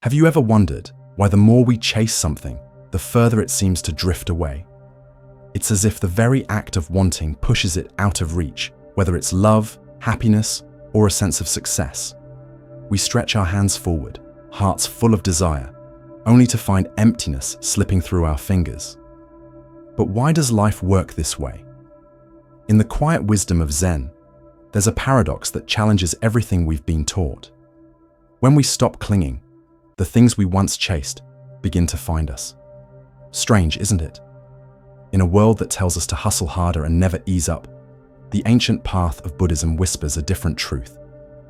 Have you ever wondered why the more we chase something, the further it seems to drift away? It's as if the very act of wanting pushes it out of reach, whether it's love, happiness, or a sense of success. We stretch our hands forward, hearts full of desire, only to find emptiness slipping through our fingers. But why does life work this way? In the quiet wisdom of Zen, there's a paradox that challenges everything we've been taught. When we stop clinging, the things we once chased begin to find us. Strange, isn't it? In a world that tells us to hustle harder and never ease up, the ancient path of Buddhism whispers a different truth.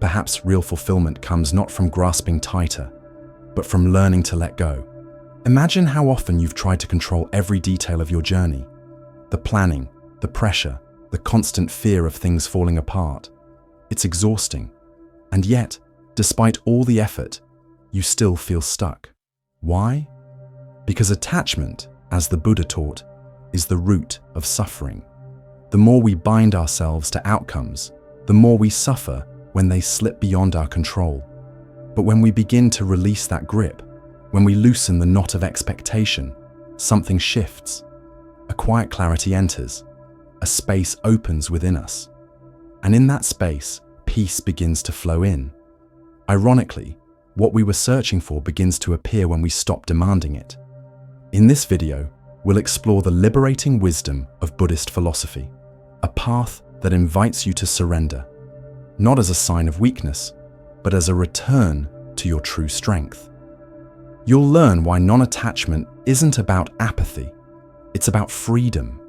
Perhaps real fulfillment comes not from grasping tighter, but from learning to let go. Imagine how often you've tried to control every detail of your journey. The planning, the pressure, the constant fear of things falling apart. It's exhausting. And yet, despite all the effort, you still feel stuck. Why? Because attachment, as the Buddha taught, is the root of suffering. The more we bind ourselves to outcomes, the more we suffer when they slip beyond our control. But when we begin to release that grip, when we loosen the knot of expectation, something shifts. A quiet clarity enters. A space opens within us. And in that space, peace begins to flow in. Ironically, what we were searching for begins to appear when we stop demanding it. In this video, we'll explore the liberating wisdom of Buddhist philosophy, a path that invites you to surrender, not as a sign of weakness, but as a return to your true strength. You'll learn why non-attachment isn't about apathy, it's about freedom.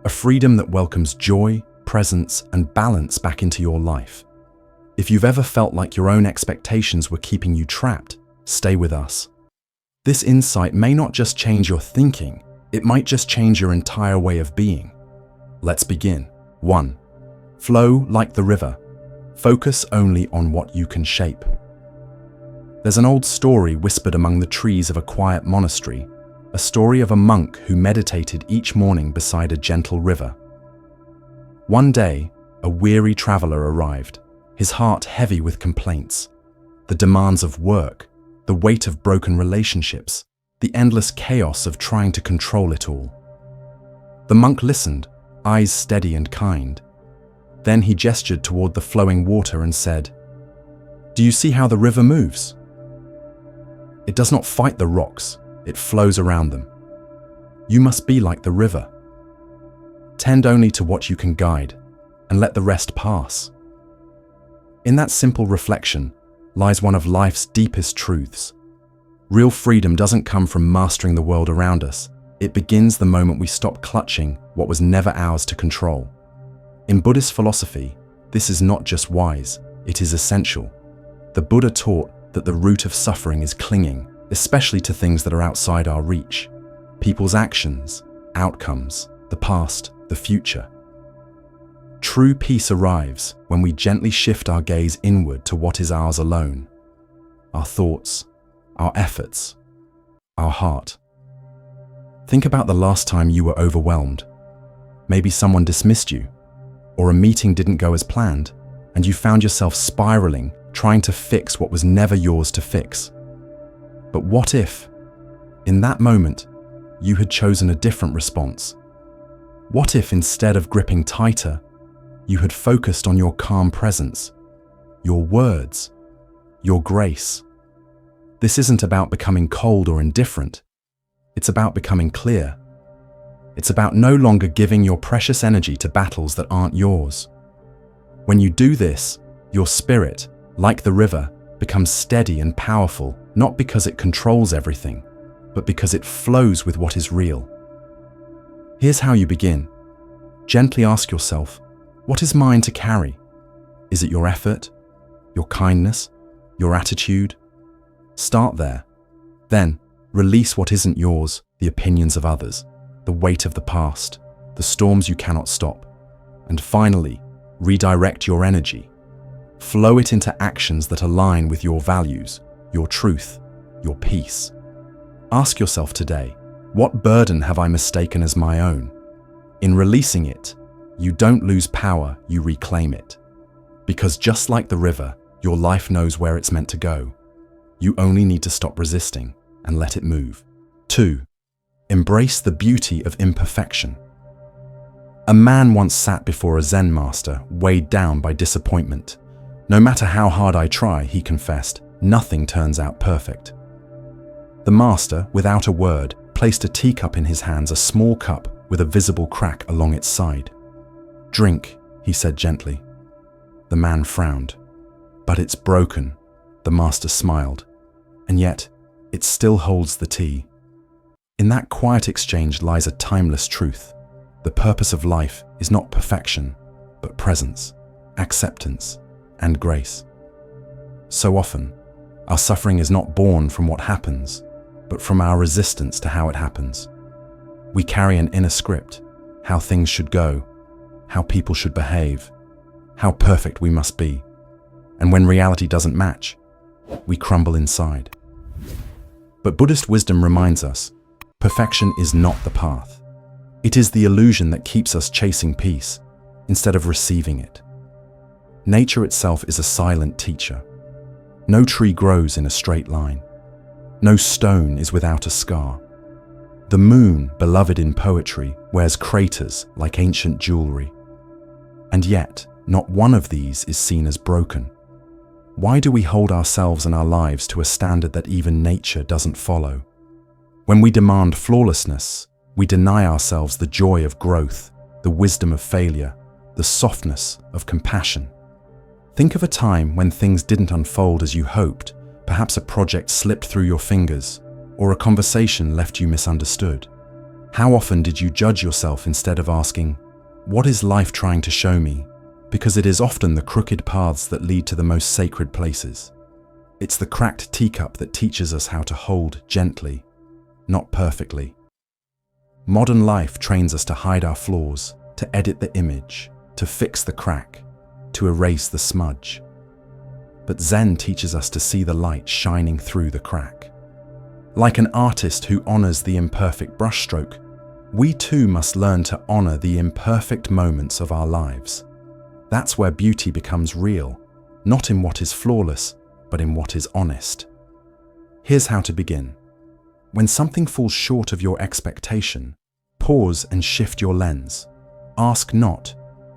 A freedom that welcomes joy, presence, and balance back into your life. If you've ever felt like your own expectations were keeping you trapped, stay with us. This insight may not just change your thinking, it might just change your entire way of being. Let's begin. 1. Flow like the river. Focus only on what you can shape. There's an old story whispered among the trees of a quiet monastery, a story of a monk who meditated each morning beside a gentle river. One day, a weary traveler arrived, his heart heavy with complaints, the demands of work, the weight of broken relationships, the endless chaos of trying to control it all. The monk listened, eyes steady and kind. Then he gestured toward the flowing water and said, "Do you see how the river moves? It does not fight the rocks, it flows around them. You must be like the river. Tend only to what you can guide, and let the rest pass." In that simple reflection lies one of life's deepest truths. Real freedom doesn't come from mastering the world around us. It begins the moment we stop clutching what was never ours to control. In Buddhist philosophy, this is not just wise, it is essential. The Buddha taught that the root of suffering is clinging, especially to things that are outside our reach. People's actions, outcomes, the past, the future. True peace arrives when we gently shift our gaze inward to what is ours alone. Our thoughts, our efforts, our heart. Think about the last time you were overwhelmed. Maybe someone dismissed you, or a meeting didn't go as planned, and you found yourself spiraling, trying to fix what was never yours to fix. But what if, in that moment, you had chosen a different response? What if instead of gripping tighter, you had focused on your calm presence, your words, your grace? This isn't about becoming cold or indifferent. It's about becoming clear. It's about no longer giving your precious energy to battles that aren't yours. When you do this, your spirit, like the river, becomes steady and powerful, not because it controls everything, but because it flows with what is real. Here's how you begin. Gently ask yourself, what is mine to carry? Is it your effort, your kindness, your attitude? Start there. Then, release what isn't yours, the opinions of others, the weight of the past, the storms you cannot stop. And finally, redirect your energy. Flow it into actions that align with your values, your truth, your peace. Ask yourself today, what burden have I mistaken as my own? In releasing it, you don't lose power, you reclaim it. Because just like the river, your life knows where it's meant to go. You only need to stop resisting and let it move. 2. Embrace the beauty of imperfection. A man once sat before a Zen master, weighed down by disappointment. No matter how hard I try, he confessed, nothing turns out perfect. The master, without a word, placed a teacup in his hands, a small cup with a visible crack along its side. "Drink," he said gently. The man frowned. "But it's broken," the master smiled. "And yet, it still holds the tea." In that quiet exchange lies a timeless truth. The purpose of life is not perfection, but presence, acceptance, and grace. So often, our suffering is not born from what happens, but from our resistance to how it happens. We carry an inner script, how things should go, how people should behave, how perfect we must be. And when reality doesn't match, we crumble inside. But Buddhist wisdom reminds us, perfection is not the path. It is the illusion that keeps us chasing peace instead of receiving it. Nature itself is a silent teacher. No tree grows in a straight line. No stone is without a scar. The moon, beloved in poetry, wears craters like ancient jewelry. And yet, not one of these is seen as broken. Why do we hold ourselves and our lives to a standard that even nature doesn't follow? When we demand flawlessness, we deny ourselves the joy of growth, the wisdom of failure, the softness of compassion. Think of a time when things didn't unfold as you hoped, perhaps a project slipped through your fingers, or a conversation left you misunderstood. How often did you judge yourself instead of asking, "What is life trying to show me?" Because it is often the crooked paths that lead to the most sacred places. It's the cracked teacup that teaches us how to hold gently, not perfectly. Modern life trains us to hide our flaws, to edit the image, to fix the crack, to erase the smudge. But Zen teaches us to see the light shining through the crack. Like an artist who honors the imperfect brushstroke, we too must learn to honor the imperfect moments of our lives. That's where beauty becomes real, not in what is flawless, but in what is honest. Here's how to begin. When something falls short of your expectation, pause and shift your lens. Ask not,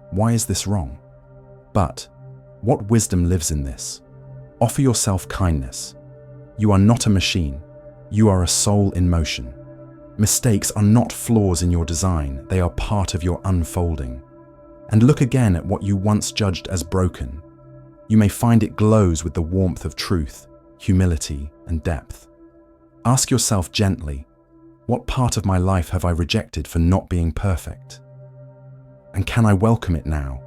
"Why is this wrong?" but, "What wisdom lives in this?" Offer yourself kindness. You are not a machine. You are a soul in motion. Mistakes are not flaws in your design. They are part of your unfolding. And look again at what you once judged as broken. You may find it glows with the warmth of truth, humility, and depth. Ask yourself gently, what part of my life have I rejected for not being perfect? And can I welcome it now,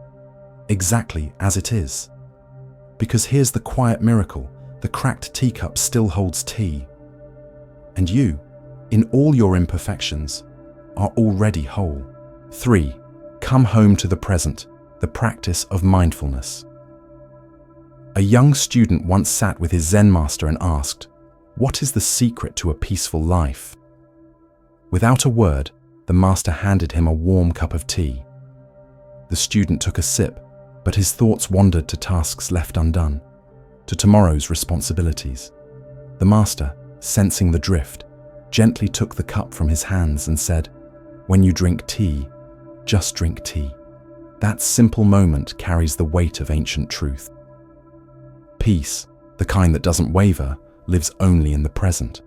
exactly as it is? Because here's the quiet miracle, the cracked teacup still holds tea. And you, in all your imperfections, are already whole. 3. Come home to the present, the practice of mindfulness. A young student once sat with his Zen master and asked, "What is the secret to a peaceful life?" Without a word, the master handed him a warm cup of tea. The student took a sip, but his thoughts wandered to tasks left undone, to tomorrow's responsibilities. The master, sensing the drift, gently took the cup from his hands and said, "When you drink tea, just drink tea." That simple moment carries the weight of ancient truth. Peace, the kind that doesn't waver, lives only in the present.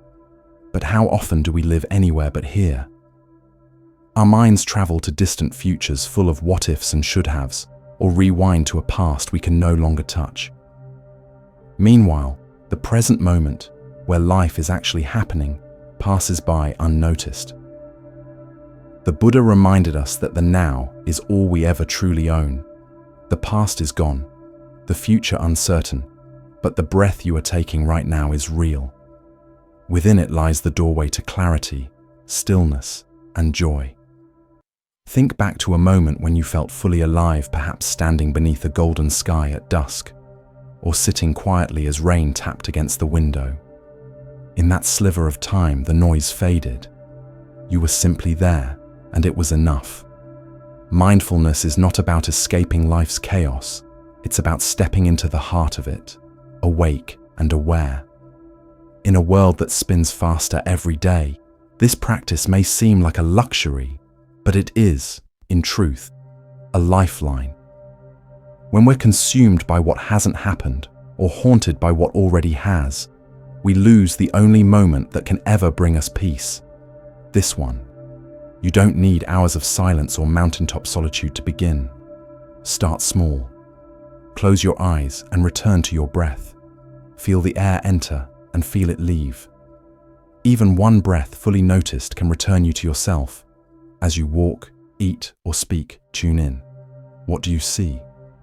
But how often do we live anywhere but here? Our minds travel to distant futures full of what-ifs and should-haves, or rewind to a past we can no longer touch. Meanwhile, the present moment, where life is actually happening, passes by unnoticed. The Buddha reminded us that the now is all we ever truly own. The past is gone, the future uncertain, but the breath you are taking right now is real. Within it lies the doorway to clarity, stillness, and joy. Think back to a moment when you felt fully alive, perhaps standing beneath a golden sky at dusk, or sitting quietly as rain tapped against the window. In that sliver of time, the noise faded. You were simply there, and it was enough. Mindfulness is not about escaping life's chaos. It's about stepping into the heart of it, awake and aware. In a world that spins faster every day, this practice may seem like a luxury, but it is, in truth, a lifeline. When we're consumed by what hasn't happened or haunted by what already has, we lose the only moment that can ever bring us peace. This one. You don't need hours of silence or mountaintop solitude to begin. Start small. Close your eyes and return to your breath. Feel the air enter and feel it leave. Even one breath fully noticed can return you to yourself. As you walk, eat, or speak, tune in. What do you see?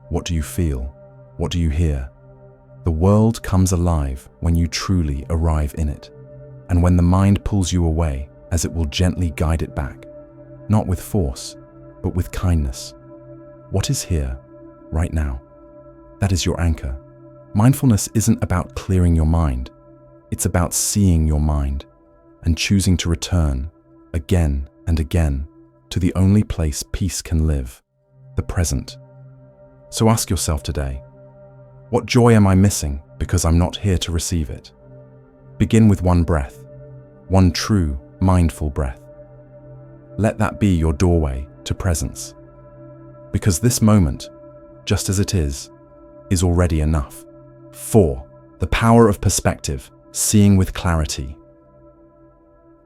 What do you feel? What do you hear? The world comes alive when you truly arrive in it, and when the mind pulls you away, as it will gently guide it back, not with force, but with kindness. What is here, right now? That is your anchor. Mindfulness isn't about clearing your mind. It's about seeing your mind and choosing to return, again and again, to the only place peace can live, the present. So ask yourself today, what joy am I missing because I'm not here to receive it? Begin with one breath, one true, mindful breath. Let that be your doorway to presence. Because this moment, just as it is already enough. 4. The power of perspective, seeing with clarity.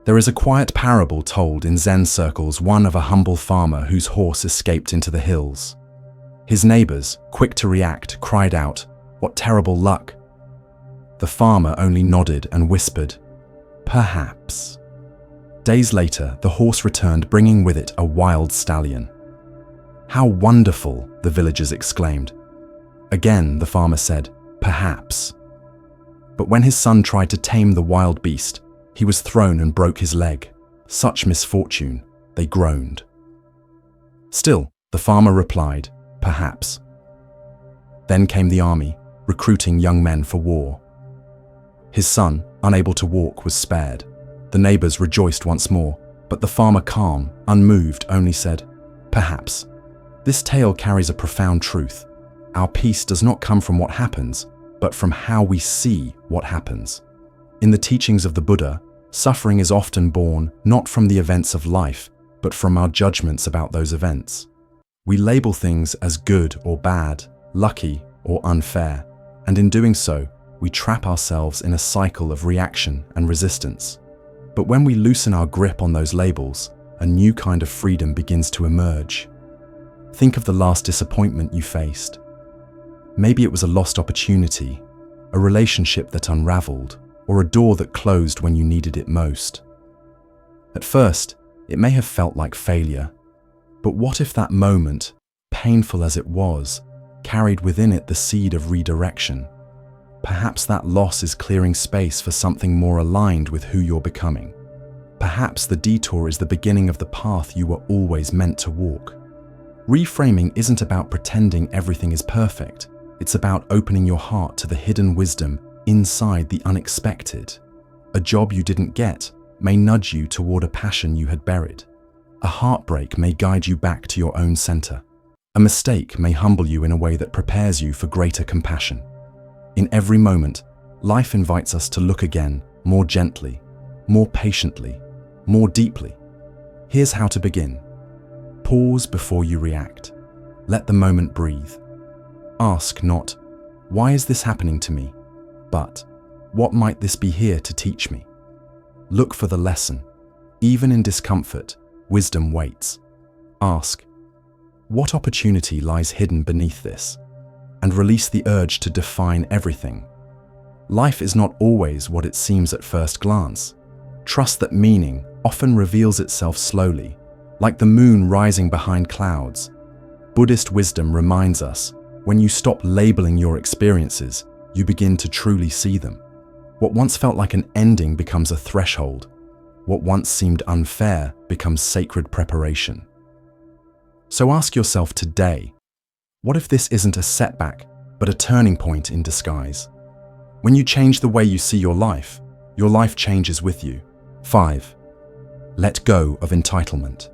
There is a quiet parable told in Zen circles, one of a humble farmer whose horse escaped into the hills. His neighbors, quick to react, cried out, "What terrible luck!" The farmer only nodded and whispered, "Perhaps." Days later, the horse returned, bringing with it a wild stallion. "How wonderful!" the villagers exclaimed. Again, the farmer said, "Perhaps." But when his son tried to tame the wild beast, he was thrown and broke his leg. Such misfortune, they groaned. Still, the farmer replied, "Perhaps." Then came the army, recruiting young men for war. His son, unable to walk, was spared. The neighbors rejoiced once more, but the farmer, calm, unmoved, only said, "Perhaps." This tale carries a profound truth. Our peace does not come from what happens, but from how we see what happens. In the teachings of the Buddha, suffering is often born not from the events of life, but from our judgments about those events. We label things as good or bad, lucky or unfair, and in doing so, we trap ourselves in a cycle of reaction and resistance. But when we loosen our grip on those labels, a new kind of freedom begins to emerge. Think of the last disappointment you faced. Maybe it was a lost opportunity, a relationship that unraveled, or a door that closed when you needed it most. At first, it may have felt like failure, but what if that moment, painful as it was, carried within it the seed of redirection? Perhaps that loss is clearing space for something more aligned with who you're becoming. Perhaps the detour is the beginning of the path you were always meant to walk. Reframing isn't about pretending everything is perfect. It's about opening your heart to the hidden wisdom inside the unexpected. A job you didn't get may nudge you toward a passion you had buried. A heartbreak may guide you back to your own center. A mistake may humble you in a way that prepares you for greater compassion. In every moment, life invites us to look again, more gently, more patiently, more deeply. Here's how to begin. Pause before you react. Let the moment breathe. Ask not, "Why is this happening to me?" but, "What might this be here to teach me?" Look for the lesson. Even in discomfort, wisdom waits. Ask, "What opportunity lies hidden beneath this?" and release the urge to define everything. Life is not always what it seems at first glance. Trust that meaning often reveals itself slowly, like the moon rising behind clouds. Buddhist wisdom reminds us, when you stop labeling your experiences, you begin to truly see them. What once felt like an ending becomes a threshold. What once seemed unfair becomes sacred preparation. So ask yourself today, what if this isn't a setback, but a turning point in disguise? When you change the way you see your life changes with you. 5. Let go of entitlement.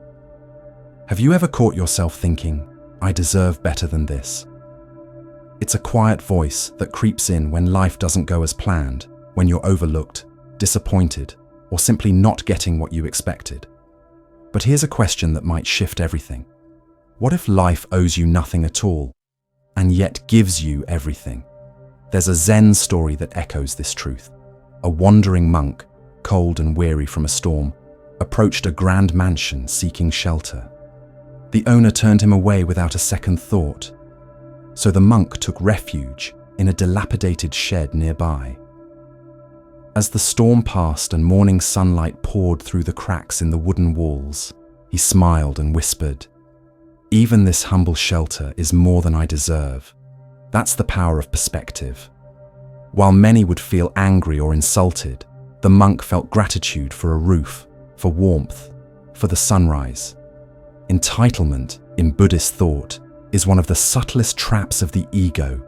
Have you ever caught yourself thinking, "I deserve better than this"? It's a quiet voice that creeps in when life doesn't go as planned, when you're overlooked, disappointed, or simply not getting what you expected. But here's a question that might shift everything. What if life owes you nothing at all, and yet gives you everything? There's a Zen story that echoes this truth. A wandering monk, cold and weary from a storm, approached a grand mansion seeking shelter. The owner turned him away without a second thought. So the monk took refuge in a dilapidated shed nearby. As the storm passed and morning sunlight poured through the cracks in the wooden walls, he smiled and whispered, "Even this humble shelter is more than I deserve." That's the power of perspective. While many would feel angry or insulted, the monk felt gratitude for a roof, for warmth, for the sunrise. Entitlement, in Buddhist thought, is one of the subtlest traps of the ego.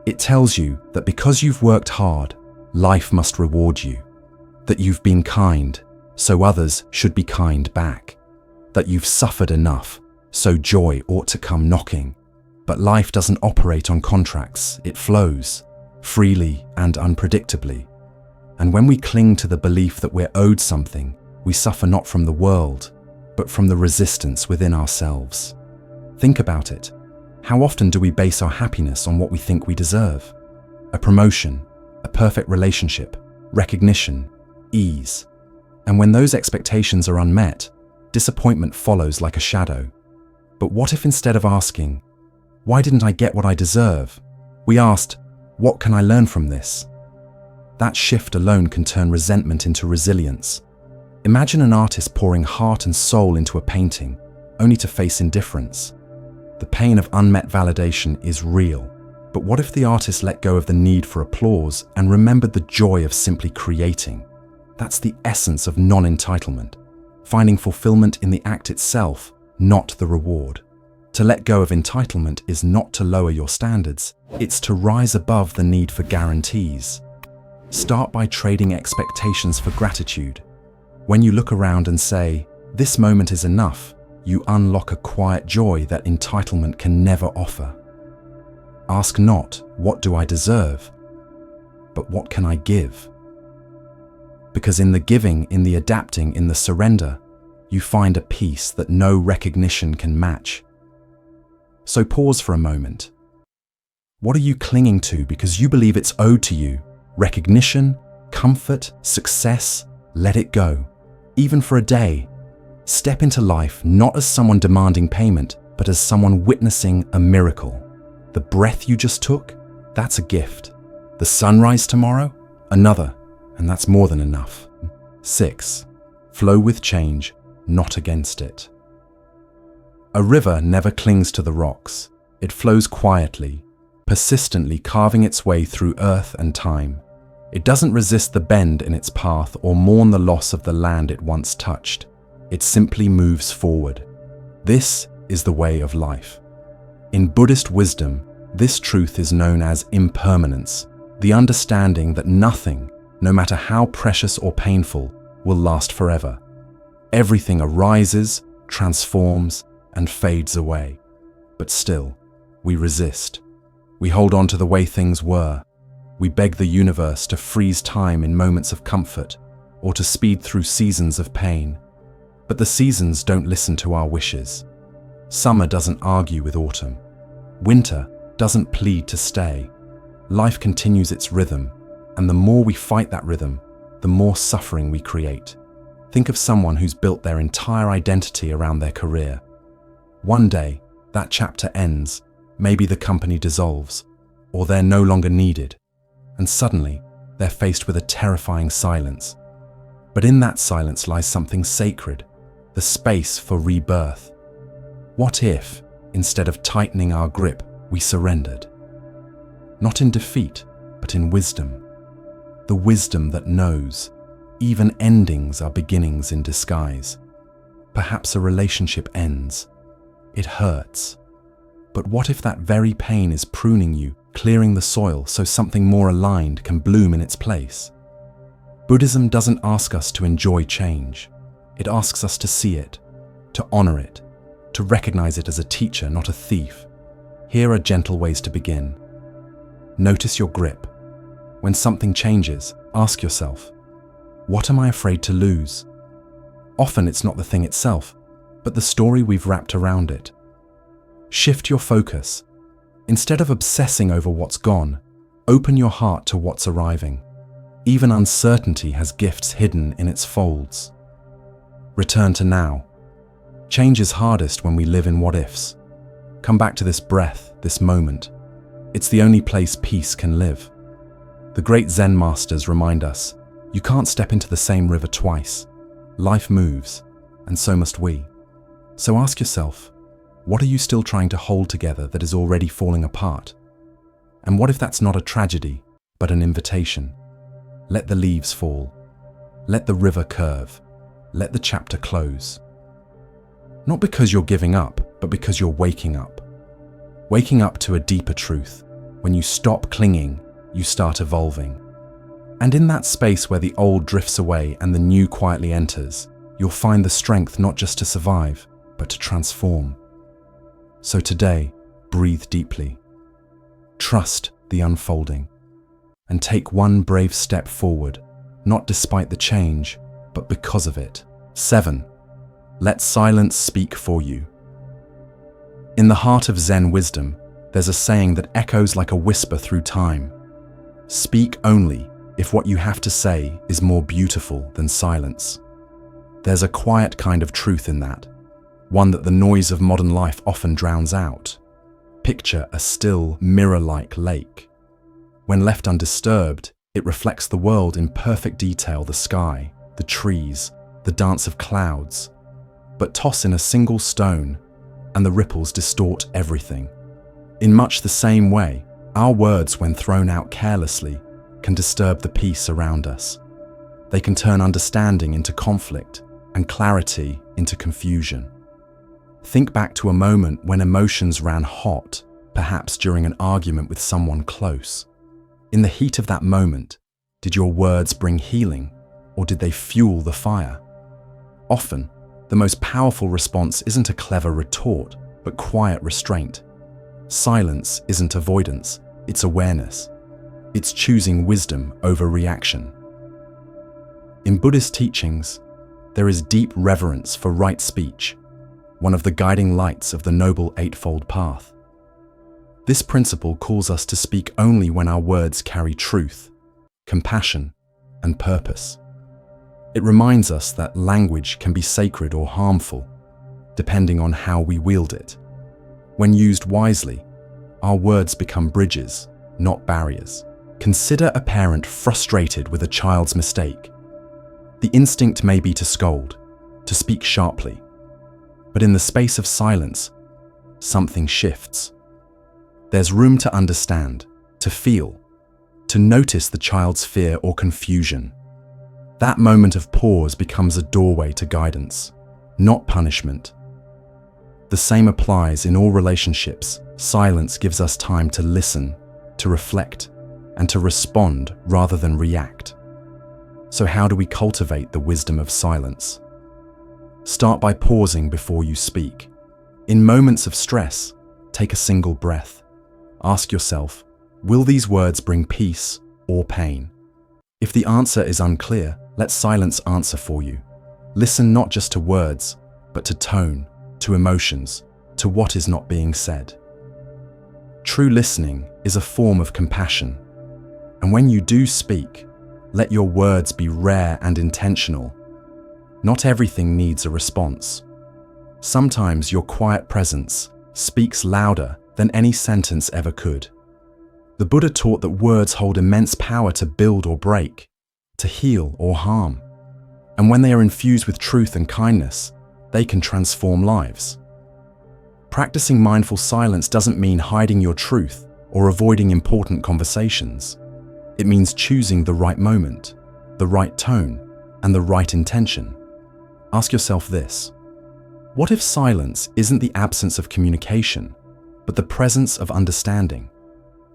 It tells you that because you've worked hard, life must reward you. That you've been kind, so others should be kind back. That you've suffered enough, so joy ought to come knocking. But life doesn't operate on contracts, it flows, freely and unpredictably. And when we cling to the belief that we're owed something, we suffer not from the world, but from the resistance within ourselves. Think about it. How often do we base our happiness on what we think we deserve? A promotion, a perfect relationship, recognition, ease. And when those expectations are unmet, disappointment follows like a shadow. But what if instead of asking, "Why didn't I get what I deserve?" we asked, "What can I learn from this?" That shift alone can turn resentment into resilience. Imagine an artist pouring heart and soul into a painting, only to face indifference. The pain of unmet validation is real. But what if the artist let go of the need for applause and remembered the joy of simply creating? That's the essence of non-entitlement, finding fulfillment in the act itself, not the reward. To let go of entitlement is not to lower your standards, it's to rise above the need for guarantees. Start by trading expectations for gratitude. When you look around and say, "This moment is enough," you unlock a quiet joy that entitlement can never offer. Ask not, "What do I deserve?" but "What can I give?" Because in the giving, in the adapting, in the surrender, you find a peace that no recognition can match. So pause for a moment. What are you clinging to because you believe it's owed to you? Recognition, comfort, success? Let it go. Even for a day. Step into life not as someone demanding payment, but as someone witnessing a miracle. The breath you just took? That's a gift. The sunrise tomorrow? Another. And that's more than enough. 6. Flow with change, not against it. A river never clings to the rocks. It flows quietly, persistently carving its way through earth and time. It doesn't resist the bend in its path or mourn the loss of the land it once touched. It simply moves forward. This is the way of life. In Buddhist wisdom, this truth is known as impermanence, the understanding that nothing, no matter how precious or painful, will last forever. Everything arises, transforms, and fades away. But still, we resist. We hold on to the way things were. We beg the universe to freeze time in moments of comfort or to speed through seasons of pain. But the seasons don't listen to our wishes. Summer doesn't argue with autumn. Winter doesn't plead to stay. Life continues its rhythm, and the more we fight that rhythm, the more suffering we create. Think of someone who's built their entire identity around their career. One day, that chapter ends, maybe the company dissolves, or they're no longer needed, and suddenly, they're faced with a terrifying silence. But in that silence lies something sacred, the space for rebirth. What if, instead of tightening our grip, we surrendered? Not in defeat, but in wisdom. The wisdom that knows, even endings are beginnings in disguise. Perhaps a relationship ends. It hurts. But what if that very pain is pruning you, clearing the soil so something more aligned can bloom in its place? Buddhism doesn't ask us to enjoy change. It asks us to see it, to honor it, to recognize it as a teacher, not a thief. Here are gentle ways to begin. Notice your grip. When something changes, ask yourself, What am I afraid to lose? Often it's not the thing itself, but the story we've wrapped around it. Shift your focus. Instead of obsessing over what's gone, open your heart to what's arriving. Even uncertainty has gifts hidden in its folds. Return to now. Change is hardest when we live in what-ifs. Come back to this breath, this moment. It's the only place peace can live. The great Zen masters remind us, you can't step into the same river twice. Life moves, and so must we. So ask yourself, what are you still trying to hold together that is already falling apart? And what if that's not a tragedy, but an invitation? Let the leaves fall. Let the river curve. Let the chapter close. Not because you're giving up, but because you're waking up. Waking up to a deeper truth. When you stop clinging, you start evolving. And in that space where the old drifts away and the new quietly enters, you'll find the strength not just to survive, but to transform. So today, breathe deeply. Trust the unfolding. And take one brave step forward, not despite the change, but because of it. 7. Let silence speak for you. In the heart of Zen wisdom, there's a saying that echoes like a whisper through time. Speak only if what you have to say is more beautiful than silence. There's a quiet kind of truth in that, one that the noise of modern life often drowns out. Picture a still, mirror-like lake. When left undisturbed, it reflects the world in perfect detail: the sky, the trees, the dance of clouds. But toss in a single stone, and the ripples distort everything. In much the same way, our words, when thrown out carelessly, can disturb the peace around us. They can turn understanding into conflict and clarity into confusion. Think back to a moment when emotions ran hot, perhaps during an argument with someone close. In the heat of that moment, did your words bring healing, or did they fuel the fire? Often, the most powerful response isn't a clever retort, but quiet restraint. Silence isn't avoidance, it's awareness. It's choosing wisdom over reaction. In Buddhist teachings, there is deep reverence for right speech, one of the guiding lights of the Noble Eightfold Path. This principle calls us to speak only when our words carry truth, compassion, and purpose. It reminds us that language can be sacred or harmful, depending on how we wield it. When used wisely, our words become bridges, not barriers. Consider a parent frustrated with a child's mistake. The instinct may be to scold, to speak sharply. But in the space of silence, something shifts. There's room to understand, to feel, to notice the child's fear or confusion. That moment of pause becomes a doorway to guidance, not punishment. The same applies in all relationships. Silence gives us time to listen, to reflect, and to respond rather than react. So how do we cultivate the wisdom of silence? Start by pausing before you speak. In moments of stress, take a single breath. Ask yourself, will these words bring peace or pain? If the answer is unclear, let silence answer for you. Listen not just to words, but to tone, to emotions, to what is not being said. True listening is a form of compassion. And when you do speak, let your words be rare and intentional. Not everything needs a response. Sometimes your quiet presence speaks louder than any sentence ever could. The Buddha taught that words hold immense power to build or break, to heal or harm. And when they are infused with truth and kindness, they can transform lives. Practicing mindful silence doesn't mean hiding your truth or avoiding important conversations. It means choosing the right moment, the right tone, and the right intention. Ask yourself this: what if silence isn't the absence of communication, but the presence of understanding?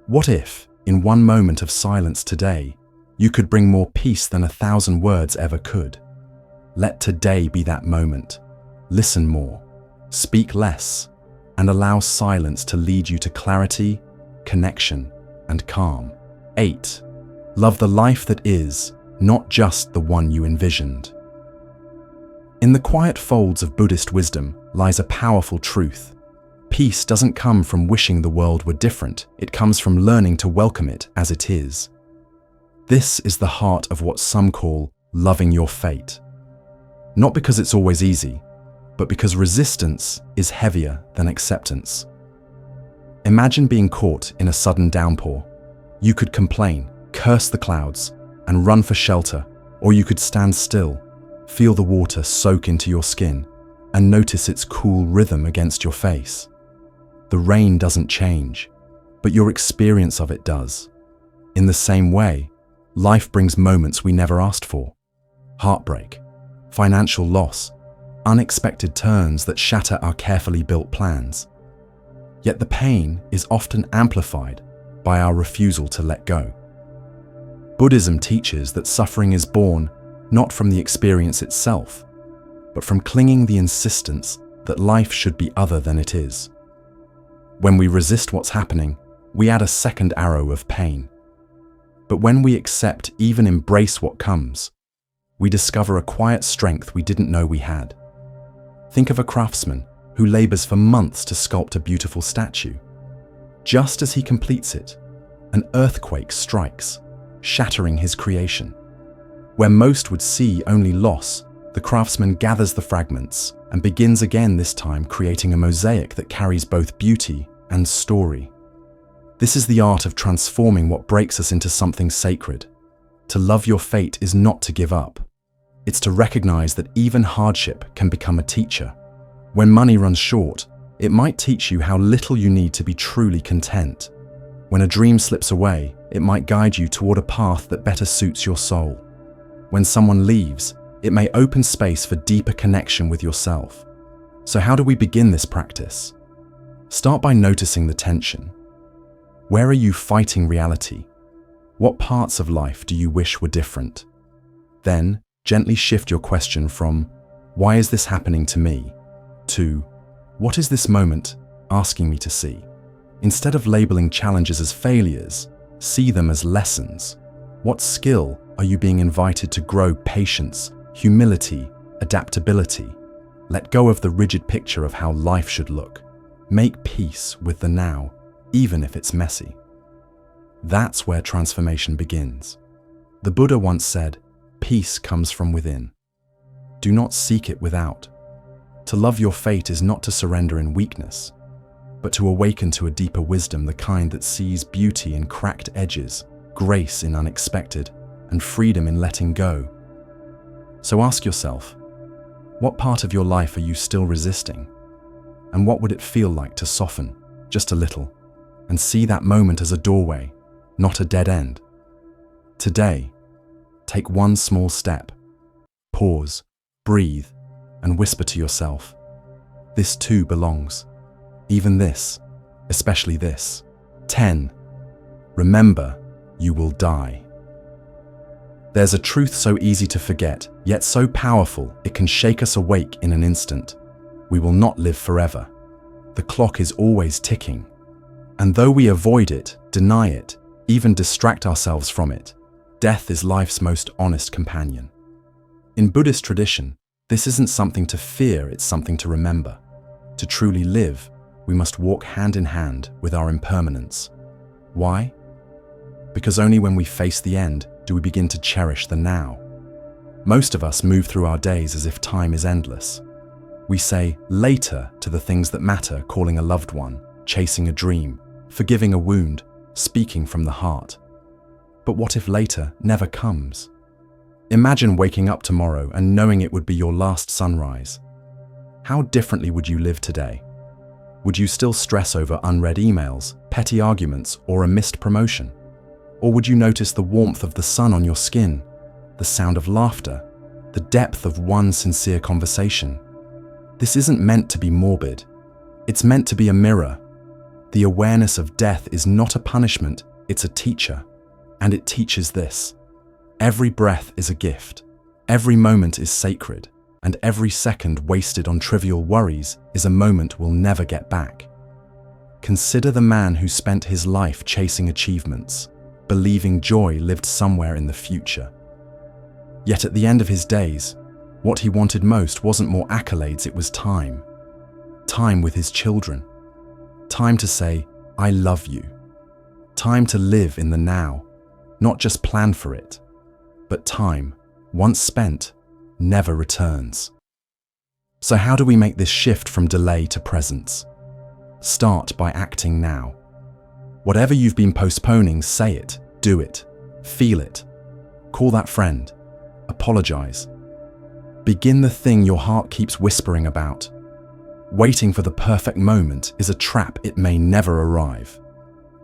What if, in one moment of silence today, you could bring more peace than 1,000 words ever could? Let today be that moment. Listen more, speak less, and allow silence to lead you to clarity, connection, and calm. 8. Love the life that is not just the one you envisioned. In the quiet folds of Buddhist wisdom lies a powerful truth. Peace doesn't come from wishing the world were different, it comes from learning to welcome it as it is. This is the heart of what some call loving your fate. Not because it's always easy, but because resistance is heavier than acceptance. Imagine being caught in a sudden downpour. You could complain, curse the clouds, and run for shelter, or you could stand still, feel the water soak into your skin, and notice its cool rhythm against your face. The rain doesn't change, but your experience of it does. In the same way, life brings moments we never asked for. Heartbreak, financial loss, unexpected turns that shatter our carefully built plans. Yet the pain is often amplified by our refusal to let go. Buddhism teaches that suffering is born not from the experience itself, but from clinging the insistence that life should be other than it is. When we resist what's happening, we add a second arrow of pain. But when we accept, even embrace what comes, we discover a quiet strength we didn't know we had. Think of a craftsman who labors for months to sculpt a beautiful statue. Just as he completes it, an earthquake strikes, shattering his creation. Where most would see only loss, the craftsman gathers the fragments and begins again, this time creating a mosaic that carries both beauty and story. This is the art of transforming what breaks us into something sacred. To love your fate is not to give up. It's to recognize that even hardship can become a teacher. When money runs short, it might teach you how little you need to be truly content. When a dream slips away, it might guide you toward a path that better suits your soul. When someone leaves, it may open space for deeper connection with yourself. So how do we begin this practice? Start by noticing the tension. Where are you fighting reality? What parts of life do you wish were different? Then, gently shift your question from, "Why is this happening to me?" to, "What is this moment asking me to see?" Instead of labeling challenges as failures, see them as lessons. What skill are you being invited to grow? Patience, humility, adaptability. Let go of the rigid picture of how life should look. Make peace with the now, even if it's messy. That's where transformation begins. The Buddha once said, "Peace comes from within. Do not seek it without." To love your fate is not to surrender in weakness, but to awaken to a deeper wisdom, the kind that sees beauty in cracked edges, grace in unexpected, and freedom in letting go. So ask yourself, what part of your life are you still resisting? And what would it feel like to soften, just a little, and see that moment as a doorway, not a dead end? Today, take one small step. Pause, breathe, and whisper to yourself, "This too belongs. Even this, especially this." 10. Remember, you will die. There's a truth so easy to forget, yet so powerful it can shake us awake in an instant. We will not live forever. The clock is always ticking. And though we avoid it, deny it, even distract ourselves from it, death is life's most honest companion. In Buddhist tradition, this isn't something to fear, it's something to remember. To truly live, we must walk hand in hand with our impermanence. Why? Because only when we face the end do we begin to cherish the now. Most of us move through our days as if time is endless. We say later to the things that matter, calling a loved one, chasing a dream, forgiving a wound, speaking from the heart. But what if later never comes? Imagine waking up tomorrow and knowing it would be your last sunrise. How differently would you live today? Would you still stress over unread emails, petty arguments, or a missed promotion? Or would you notice the warmth of the sun on your skin, the sound of laughter, the depth of one sincere conversation? This isn't meant to be morbid. It's meant to be a mirror. The awareness of death is not a punishment, it's a teacher. And it teaches this: every breath is a gift, every moment is sacred, and every second wasted on trivial worries is a moment we'll never get back. Consider the man who spent his life chasing achievements, believing joy lived somewhere in the future. Yet at the end of his days, what he wanted most wasn't more accolades, it was time. Time with his children. Time to say, I love you. Time to live in the now, not just plan for it. But time, once spent, never returns. So how do we make this shift from delay to presence? Start by acting now. Whatever you've been postponing, say it, do it, feel it. Call that friend. Apologize. Begin the thing your heart keeps whispering about. Waiting for the perfect moment is a trap, it may never arrive.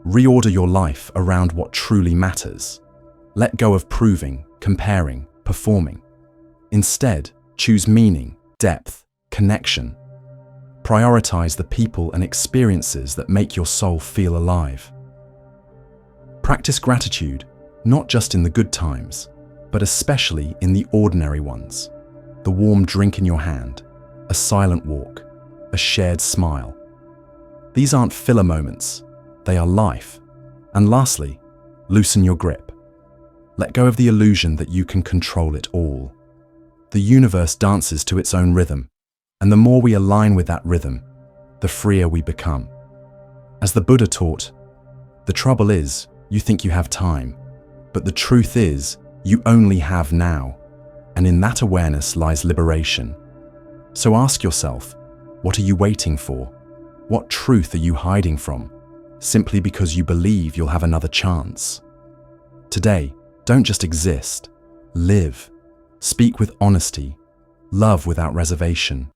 Reorder your life around what truly matters. Let go of proving, comparing, performing. Instead, choose meaning, depth, connection. Prioritize the people and experiences that make your soul feel alive. Practice gratitude, not just in the good times, but especially in the ordinary ones. The warm drink in your hand, a silent walk, a shared smile. These aren't filler moments, they are life. And lastly, loosen your grip. Let go of the illusion that you can control it all. The universe dances to its own rhythm, and the more we align with that rhythm, the freer we become. As the Buddha taught, the trouble is, you think you have time, but the truth is, you only have now, and in that awareness lies liberation. So ask yourself, what are you waiting for? What truth are you hiding from, simply because you believe you'll have another chance? Today, don't just exist, live. Speak with honesty, love without reservation.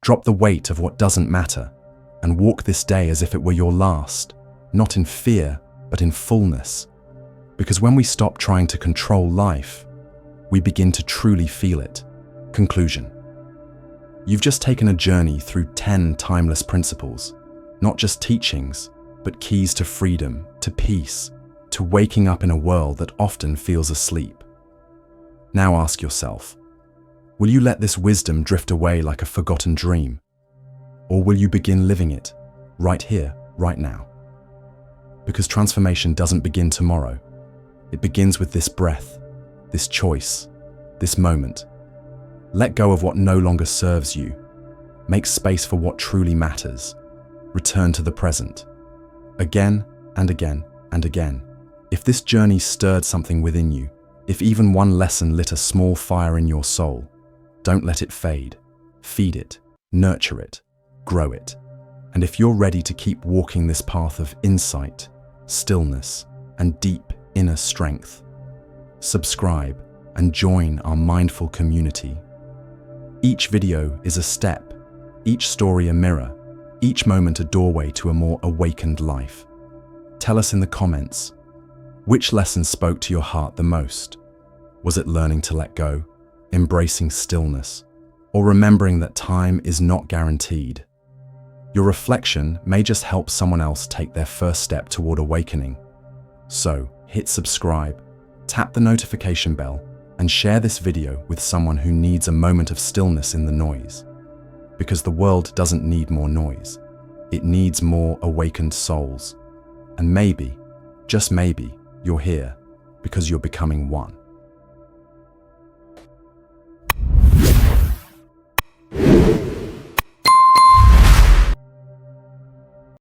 Drop the weight of what doesn't matter, and walk this day as if it were your last, not in fear, but in fullness. Because when we stop trying to control life, we begin to truly feel it. Conclusion. You've just taken a journey through 10 timeless principles, not just teachings, but keys to freedom, to peace, to waking up in a world that often feels asleep. Now ask yourself, will you let this wisdom drift away like a forgotten dream? Or will you begin living it, right here, right now? Because transformation doesn't begin tomorrow. It begins with this breath, this choice, this moment. Let go of what no longer serves you. Make space for what truly matters. Return to the present. Again and again and again. If this journey stirred something within you, if even one lesson lit a small fire in your soul, don't let it fade. Feed it, nurture it, grow it. And if you're ready to keep walking this path of insight, stillness, and deep inner strength, subscribe and join our mindful community. Each video is a step, each story a mirror, each moment a doorway to a more awakened life. Tell us in the comments, which lesson spoke to your heart the most? Was it learning to let go, embracing stillness, or remembering that time is not guaranteed? Your reflection may just help someone else take their first step toward awakening. So, hit subscribe, tap the notification bell, and share this video with someone who needs a moment of stillness in the noise. Because the world doesn't need more noise. It needs more awakened souls. And maybe, just maybe, you're here because you're becoming one.